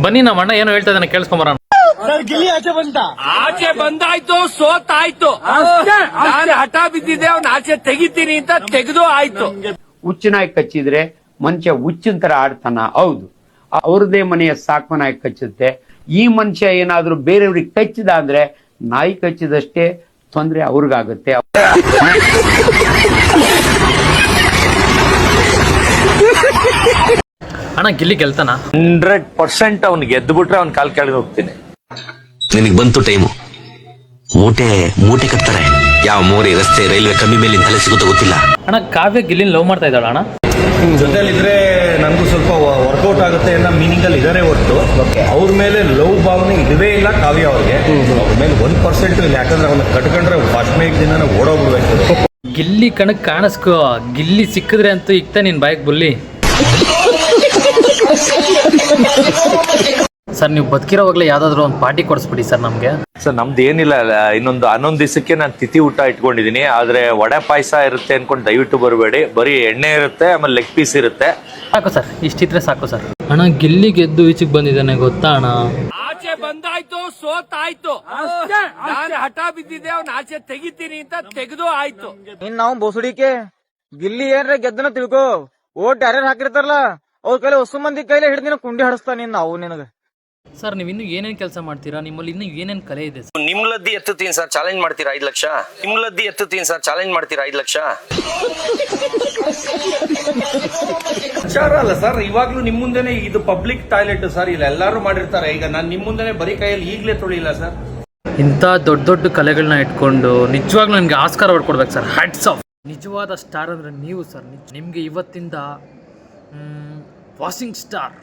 ಬನ್ನಿ ನಮ್ಮ ಅಣ್ಣ ಏನೋ ಹೇಳ್ತಾ ಇದ್ದಾನೆ ಕೇಳಿಸ್ಕೊಂಬರೋಣ. ಸರ್ ಗಿಲ್ಲಿ ಆಚೆ ಬಂತ, ಆಚೆ ಬಂದಾಯ್ತು, ಸೋತಾಯ್ತು. ನಾನು ಹಠ ಬಿದ್ದಿದ್ದೆ ಅವ್ನ ಆಚೆ ತೆಗಿತೀನಿ ಅಂತ ತೆಗೆದು ಆಯ್ತು. ಹುಚ್ಚನಾಗಿ ಕಚ್ಚಿದ್ರೆ ಮನುಷ್ಯ ಹುಚ್ಚಿನ ತರ ಆಡ್ತಾನ? ಹೌದು, ಅವ್ರದೇ ಮನೆಯ ಸಾಕು ನಾಯಿ ಕಚ್ಚುತ್ತೆ. ಈ ಮನುಷ್ಯ ಏನಾದ್ರೂ ಬೇರೆಯವ್ರಿಗೆ ಕಚ್ಚಿದ ಅಂದ್ರೆ ನಾಯಿ ಕಚ್ಚಿದಷ್ಟೇ ತೊಂದ್ರೆ ಅವ್ರಿಗಾಗುತ್ತೆ. ಅಣ್ಣ ಗಿಲ್ಲಿ ಗೆಲ್ತಾನ? 100% ಅವ್ನು ಗೆದ್ದು ಬಿಟ್ರೆ ಅವ್ನ ಕಾಲ್ ಕೆಳಗೆ ಹೋಗ್ತೀನಿ. ನಿನಗೆ ಬಂತು ಟೈಮು. ಮೂಟೆ ಕತ್ತಾರೆ. ಯಾವ ಮೋರಿ, ರಸ್ತೆ, ರೈಲ್ವೆ ಕಮ್ಮಿ ಮೇಲಿನ ತಲೆ ಸಿಗುತ್ತೋ ಗೊತ್ತಿಲ್ಲ. ಅಣ್ಣ ಕಾವ್ಯ ಗಿಲ್ಲಿನ ಲವ್ ಮಾಡ್ತಾ ಇದ್ದಾಳ ಅಣ್ಣ? ಜೊತೆಲಿದ್ರೆ ನನಗೂ ಸ್ವಲ್ಪ ವರ್ಕೌಟ್ ಆಗುತ್ತೆ ಅನ್ನೋ ಮೀನಿಂಗ್ ಅಲ್ಲಿ ಇದಾರೆ ಹೊರತು ಅವ್ರ ಮೇಲೆ ಲವ್ ಭಾವನೆ ಇಲ್ಲವೇ ಇಲ್ಲ ಕಾವ್ಯ ಅವ್ರಿಗೆ. ಅವ್ರ ಮೇಲೆ 1% ಇಲ್ಲ. ಯಾಕಂದ್ರೆ ಅವನ್ನ ಕಟ್ಕೊಂಡ್ರೆ ಫಸ್ಟ್ ಮೇಕ್ ದಿನ ಓಡೋಗ್ಬಿಡ್ಬೇಕು. ಗಿಲ್ಲಿ ಕಣಕ್ ಕಾಣಿಸ್ಕೋ, ಗಿಲ್ಲಿ ಸಿಕ್ಕಿದ್ರೆ ಅಂತೂ ಇಕ್ತ ನಿನ್ ಬಾಯಿಗೆ ಬುಲ್ಲಿ. ಸರ್ ನೀವು ಬದುಕಿರೋವಾಗಲೇ ಯಾವ್ದಾದ್ರು ಒಂದು ಪಾರ್ಟಿ ಕೊಡಿಸ್ಬಿಡಿ ಸರ್ ನಮ್ಗೆ. ಸರ್ ನಮ್ದು ಏನಿಲ್ಲ, ಹನ್ನೊಂದು ದಿವಸಕ್ಕೆ ನಾನು ತಿಥಿ ಊಟ ಇಟ್ಕೊಂಡಿದೀನಿ. ಆದ್ರೆ ವಡೆ ಪಾಯಸ ಇರುತ್ತೆ ಅನ್ಕೊಂಡು ದಯವಿಟ್ಟು ಬರಬೇಡಿ. ಬರೀ ಎಣ್ಣೆ ಇರುತ್ತೆ, ಆಮೇಲೆ ಲೆಗ್ ಪೀಸ್ ಇರುತ್ತೆ. ಸಾಕು ಸರ್, ಇಷ್ಟಿದ್ರೆ ಸಾಕು ಸರ್. ಅಣ್ಣ ಗಿಲ್ಲಿ ಗೆದ್ದು ಈಚೆಗೆ ಬಂದಿದ್ದಾನೆ ಗೊತ್ತಾ ಅಣ್ಣ? ಆಚೆ ಬಂದಾಯ್ತು, ಸೋತಾಯ್ತು. ನಾನು ಹಠ ಬಿದ್ದಿದ್ದೆ ಅವ್ನ ಆಚೆ ತೆಗಿತೀನಿ ಅಂತ ತೆಗೆದು ಆಯ್ತು. ಇನ್ ನಾವು ಬೋಸಡಿಕೆ ಗಿಲ್ಲಿ ಏನ್ರ ಗೆದ್ದನ ತಿಳ್ಕೊ. ಓಟ್ ಯಾರ್ಯಾರು ಹಾಕಿರ್ತಾರಲ್ಲ ಅವ್ರ ಕೈಲಿ ಹೊಸ ಮಂದಿ ಕೈಲಿ ಹಿಡಿದಿನ ಕುಂಡಿ ಹಡಿಸ್ತಾ ನಾವು ನಿನಗ. ಸರ್ ನೀವು ಇನ್ನು ಏನೇನ್ ಕೆಲಸ ಮಾಡ್ತೀರಾ? ನಿಮ್ಮಲ್ಲಿ ಇನ್ನು ಏನೇನ್ ಕಲೆ ಇದೆ? ನಿಮ್ಲದ್ದಿ ಎತ್ತುತ್ತೀನಿ ಸರ್, ಚಾಲೆಂಜ್ ಮಾಡ್ತೀರಾ 5 ಲಕ್ಷ? ನಿಮ್ಲದ್ದಿ ಎತ್ತುತ್ತೀನಿ ಸರ್, ಚಾಲೆಂಜ್ ಮಾಡ್ತೀರಾ 5 ಲಕ್ಷ? ವಿಚಾರ ಅಲ್ಲ ಸರ್, ಇವಾಗ್ಲೂ ನಿಮ್ ಮುಂದೆನೆ ಇದು ಪಬ್ಲಿಕ್ ಟಾಯ್ಲೆಟ್ ಸರ್, ಇಲ್ಲಿ ಎಲ್ಲಾರು ಮಾಡಿರ್ತಾರೆ. ಈಗ ನಾನು ನಿಮ್ ಮುಂದೆನೆ ಬರೀ ಕೈಯಲ್ಲಿ ಈಗ್ಲೇ ತೊಳಿಲ್ಲ ಸರ್. ಇಂಥ ದೊಡ್ಡ ದೊಡ್ಡ ಕಲೆಗಳನ್ನ ಇಟ್ಕೊಂಡು ನಿಜವಾಗ್ಲೂ ನನಗೆ ಆಸ್ಕಾರ ಹೊಡ್ಕೊಡ್ಬೇಕು ಸರ್. Hats off. ನಿಜವಾದ ಸ್ಟಾರ್ ಅಂದ್ರೆ ನೀವು ಸರ್. ನಿಮ್ಗೆ ಇವತ್ತಿಂದ ವಾಷಿಂಗ್ ಸ್ಟಾರ್.